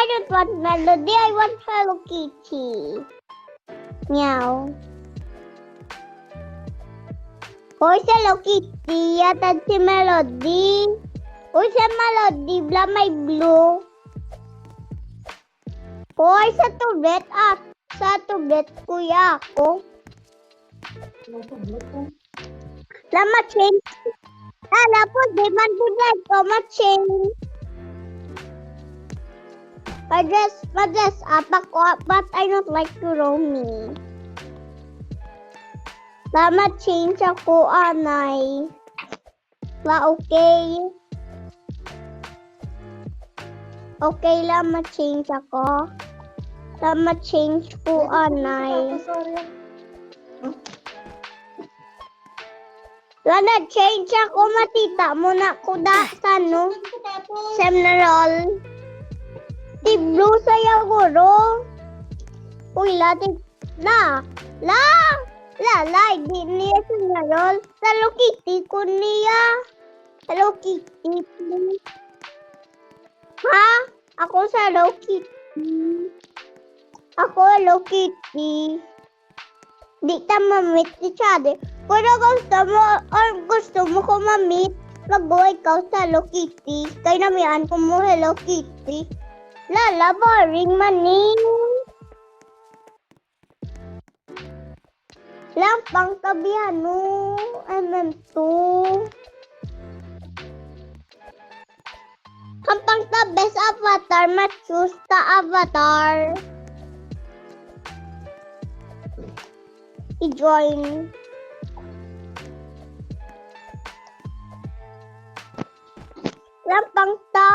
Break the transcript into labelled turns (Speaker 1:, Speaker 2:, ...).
Speaker 1: don't want Melody. I want Hello Kitty. Meow. Hoy, sa Hello Kitty. Yatad si Melody. Hoy, sa Melody. Bla may blue. Hoy, sa tubet. Sa tubet, kuya ako. Lama change. Ala po, di man po dahil ko ma-change. Ma-dress up ako, but I don't like to roam me. Lama change ako, anay. La, okay. Okay, lama change ako. Lama change ko, anay. Lana, change ako, matita mo na ko da sa no? Seminarol. Di blue saya guro. Uy, lati. La, di niya seminarol. Hello Kitty ko niya. Hello Kitty. Ha? Ako sa Hello Kitty. Ako Hello Kitty. Di ta mamit si Chade. Kung gusto mo ko mamit, mag-go ikaw sa Hello Kitty. Kaya namihan ko mo Hello Kitty. Lala, boring maning. Lampang kabihan no. MM2. Kampang ka best avatar, ma-choose ka avatar. I-join. Lampang ta.